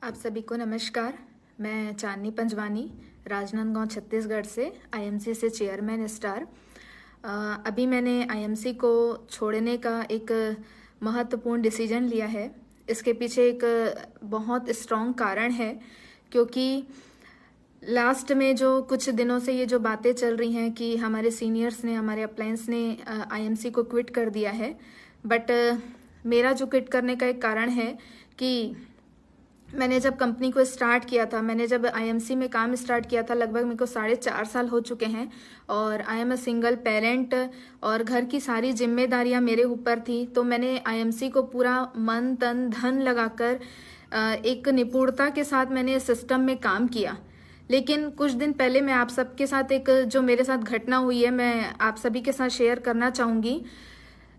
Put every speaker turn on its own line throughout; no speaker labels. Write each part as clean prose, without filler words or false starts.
आप सभी को नमस्कार। मैं चांदनी पंजवानी राजनांदगांव छत्तीसगढ़ से आईएमसी से चेयरमैन स्टार। अभी मैंने आईएमसी को छोड़ने का एक महत्वपूर्ण डिसीजन लिया है। इसके पीछे एक बहुत स्ट्रॉन्ग कारण है, क्योंकि लास्ट में जो कुछ दिनों से ये जो बातें चल रही हैं कि हमारे सीनियर्स ने, हमारे अपलायंस ने आईएमसी को क्विट कर दिया है। बट मेरा जो क्विट करने का एक कारण है कि मैंने जब कंपनी को स्टार्ट किया था, मैंने जब आईएमसी में काम स्टार्ट किया था, लगभग मेरे को 4.5 साल हो चुके हैं और I am a single parent और घर की सारी जिम्मेदारियां मेरे ऊपर थी। तो मैंने आईएमसी को पूरा मन तन धन लगाकर एक निपुणता के साथ मैंने इस सिस्टम में काम किया। लेकिन कुछ दिन पहले मैं आप सबके साथ एक जो मेरे साथ घटना हुई है, मैं आप सभी के साथ शेयर करना चाहूँगी।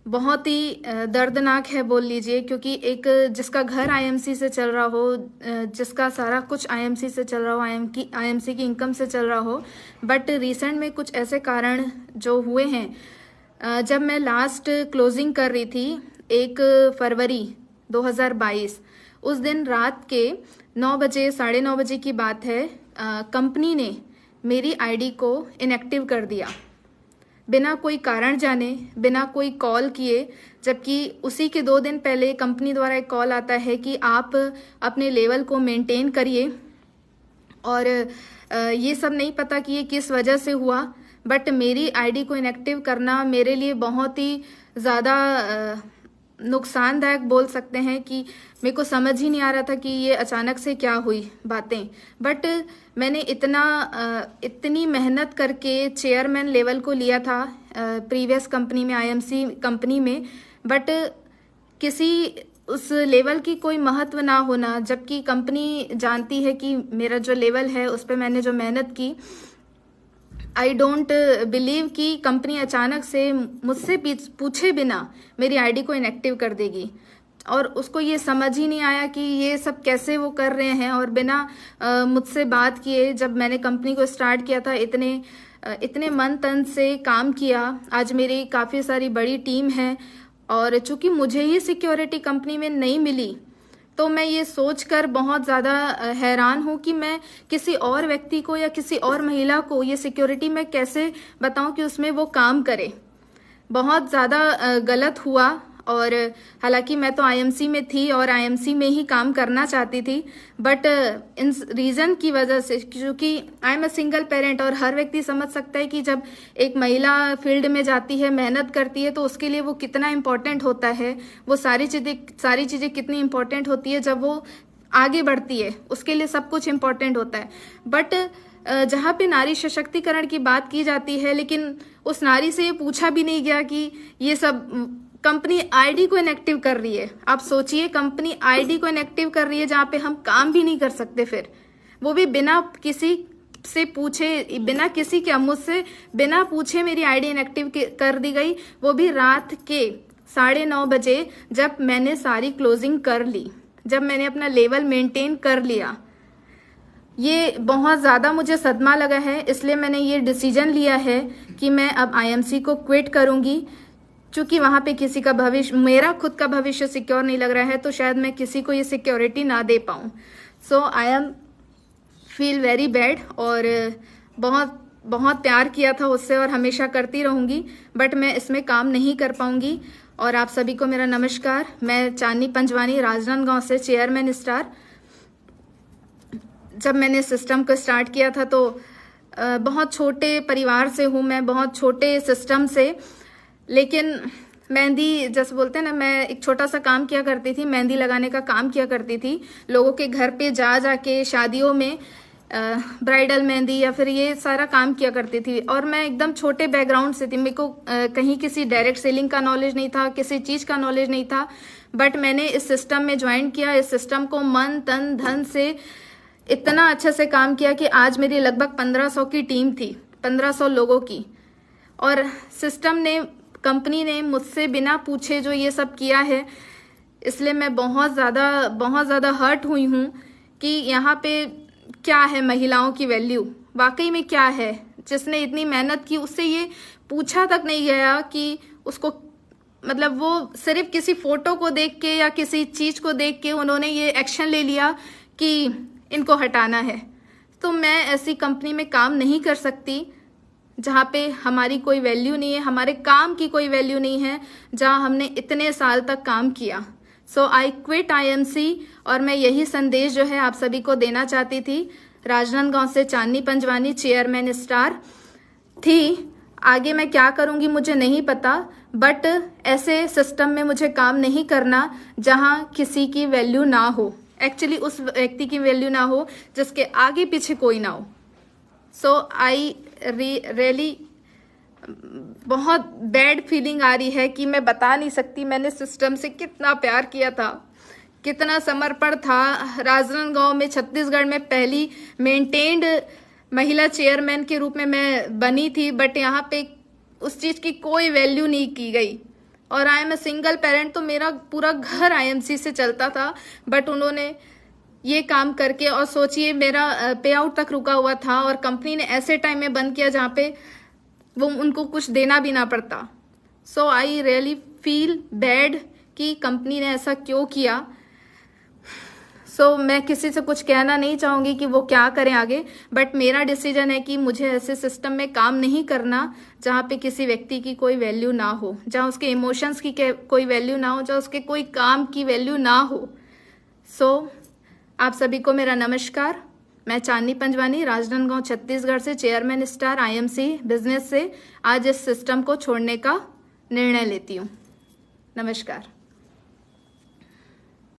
बहुत ही दर्दनाक है बोल लीजिए, क्योंकि एक जिसका घर आईएमसी से चल रहा हो, जिसका सारा कुछ आईएमसी से चल रहा हो, आईएमसी की इनकम से चल रहा हो, बट रिसेंट में कुछ ऐसे कारण जो हुए हैं। जब मैं लास्ट क्लोजिंग कर रही थी 1 फरवरी 2022, उस दिन रात के 9 बजे, 9:30 बजे की बात है, कंपनी ने मेरी आईडी को इनएक्टिव कर दिया बिना कोई कारण जाने, बिना कोई कॉल किए। जबकि उसी के 2 दिन पहले कंपनी द्वारा एक कॉल आता है कि आप अपने लेवल को मेंटेन करिए, और ये सब नहीं पता कि ये किस वजह से हुआ। बट मेरी आईडी को इनएक्टिव करना मेरे लिए बहुत ही ज़्यादा नुकसानदायक बोल सकते हैं, कि मेरे को समझ ही नहीं आ रहा था कि ये अचानक से क्या हुई बातें। बट मैंने इतनी मेहनत करके चेयरमैन लेवल को लिया था प्रीवियस कंपनी में, आईएमसी कंपनी में, बट किसी उस लेवल की कोई महत्व ना होना, जबकि कंपनी जानती है कि मेरा जो लेवल है उस पर मैंने जो मेहनत की। आई डोंट बिलीव कि कंपनी अचानक से मुझसे पूछे बिना मेरी आईडी को इनएक्टिव कर देगी, और उसको ये समझ ही नहीं आया कि ये सब कैसे वो कर रहे हैं। और बिना मुझसे बात किए जब मैंने कंपनी को स्टार्ट किया था, इतने मन तन से काम किया। आज मेरी काफ़ी सारी बड़ी टीम है, और चूंकि मुझे ही सिक्योरिटी कंपनी में नहीं मिली, तो मैं ये सोचकर बहुत ज़्यादा हैरान हूँ कि मैं किसी और व्यक्ति को या किसी और महिला को ये सिक्योरिटी में कैसे बताऊँ कि उसमें वो काम करे। बहुत ज़्यादा गलत हुआ। और हालांकि मैं तो आईएमसी में थी और आईएमसी में ही काम करना चाहती थी, बट इन रीज़न की वजह से, क्योंकि I am a single parent, और हर व्यक्ति समझ सकता है कि जब एक महिला फील्ड में जाती है, मेहनत करती है, तो उसके लिए वो कितना इम्पोर्टेंट होता है, वो सारी चीज़ें कितनी इम्पोर्टेंट होती है। जब वो आगे बढ़ती है उसके लिए सब कुछ इम्पोर्टेंट होता है। बट जहाँ पे नारी सशक्तिकरण की बात की जाती है, लेकिन उस नारी से ये पूछा भी नहीं गया कि ये सब कंपनी आईडी को इनएक्टिव कर रही है। आप सोचिए, कंपनी आईडी को इनएक्टिव कर रही है जहाँ पे हम काम भी नहीं कर सकते, फिर वो भी बिना किसी से पूछे, बिना किसी के मुझसे बिना पूछे मेरी आईडी इनएक्टिव कर दी गई, वो भी रात के 9:30 बजे, जब मैंने सारी क्लोजिंग कर ली, जब मैंने अपना लेवल मेंटेन कर लिया। ये बहुत ज़्यादा मुझे सदमा लगा है, इसलिए मैंने ये डिसीजन लिया है कि मैं अब आईएमसी को क्विट करूंगी। चूंकि वहाँ पे किसी का भविष्य, मेरा खुद का भविष्य सिक्योर नहीं लग रहा है, तो शायद मैं किसी को ये सिक्योरिटी ना दे पाऊँ। So I am feel very bad, और बहुत बहुत प्यार किया था उससे और हमेशा करती रहूँगी, बट मैं इसमें काम नहीं कर पाऊँगी। और आप सभी को मेरा नमस्कार। मैं चांदनी पंजवानी राजनांदगांव से चेयरमैन स्टार। जब मैंने सिस्टम को स्टार्ट किया था तो बहुत छोटे परिवार से हूँ मैं, बहुत छोटे सिस्टम से। लेकिन मेहंदी, जैसे बोलते हैं ना, मैं एक छोटा सा काम किया करती थी, मेहंदी लगाने का काम किया करती थी। लोगों के घर पे जा के शादियों में ब्राइडल मेहंदी या फिर ये सारा काम किया करती थी। और मैं एकदम छोटे बैकग्राउंड से थी, मेरे को कहीं किसी डायरेक्ट सेलिंग का नॉलेज नहीं था, किसी चीज़ का नॉलेज नहीं था। बट मैंने इस सिस्टम में ज्वाइन किया, इस सिस्टम को मन तन धन से इतना अच्छे से काम किया कि आज मेरी लगभग 1500 की टीम थी, 1500 लोगों की। और सिस्टम ने, कंपनी ने मुझसे बिना पूछे जो ये सब किया है, इसलिए मैं बहुत ज़्यादा हर्ट हुई हूँ कि यहाँ पे क्या है महिलाओं की वैल्यू, वाकई में क्या है। जिसने इतनी मेहनत की उससे ये पूछा तक नहीं गया कि उसको, मतलब वो सिर्फ किसी फोटो को देख के या किसी चीज़ को देख के उन्होंने ये एक्शन ले लिया कि इनको हटाना है। तो मैं ऐसी कंपनी में काम नहीं कर सकती जहाँ पे हमारी कोई वैल्यू नहीं है, हमारे काम की कोई वैल्यू नहीं है, जहाँ हमने इतने साल तक काम किया। सो आई क्विट IMC। और मैं यही संदेश जो है आप सभी को देना चाहती थी। राजनांदगांव से चांदनी पंजवानी, चेयरमैन स्टार थी। आगे मैं क्या करूंगी मुझे नहीं पता, बट ऐसे सिस्टम में मुझे काम नहीं करना जहाँ किसी की वैल्यू ना हो, एक्चुअली उस व्यक्ति की वैल्यू ना हो जिसके आगे पीछे कोई ना हो। सो आई रियली बहुत बैड फीलिंग आ रही है कि मैं बता नहीं सकती मैंने सिस्टम से कितना प्यार किया था, कितना समर्पण था। राजनांदगांव में, छत्तीसगढ़ में पहली मेंटेन्ड महिला चेयरमैन के रूप में मैं बनी थी, बट यहाँ पे उस चीज की कोई वैल्यू नहीं की गई। और I am a single parent, तो मेरा पूरा घर IMC से चलता था, बट उन्होंने ये काम करके, और सोचिए मेरा पे आउट तक रुका हुआ था और कंपनी ने ऐसे टाइम में बंद किया जहाँ पे वो उनको कुछ देना भी ना पड़ता। सो आई रियली फील बैड कि कंपनी ने ऐसा क्यों किया। सो मैं किसी से कुछ कहना नहीं चाहूंगी कि वो क्या करें आगे, बट मेरा डिसीजन है कि मुझे ऐसे सिस्टम में काम नहीं करना जहाँ पे किसी व्यक्ति की कोई वैल्यू ना हो, जहाँ उसके इमोशंस की कोई वैल्यू ना हो, जहाँ उसके कोई काम की वैल्यू ना हो। सो आप सभी को मेरा नमस्कार। मैं चांदनी पंजवानी, राजनांदगांव, छत्तीसगढ़ से चेयरमैन स्टार IMC बिजनेस से आज इस सिस्टम को छोड़ने का निर्णय लेती हूँ। नमस्कार।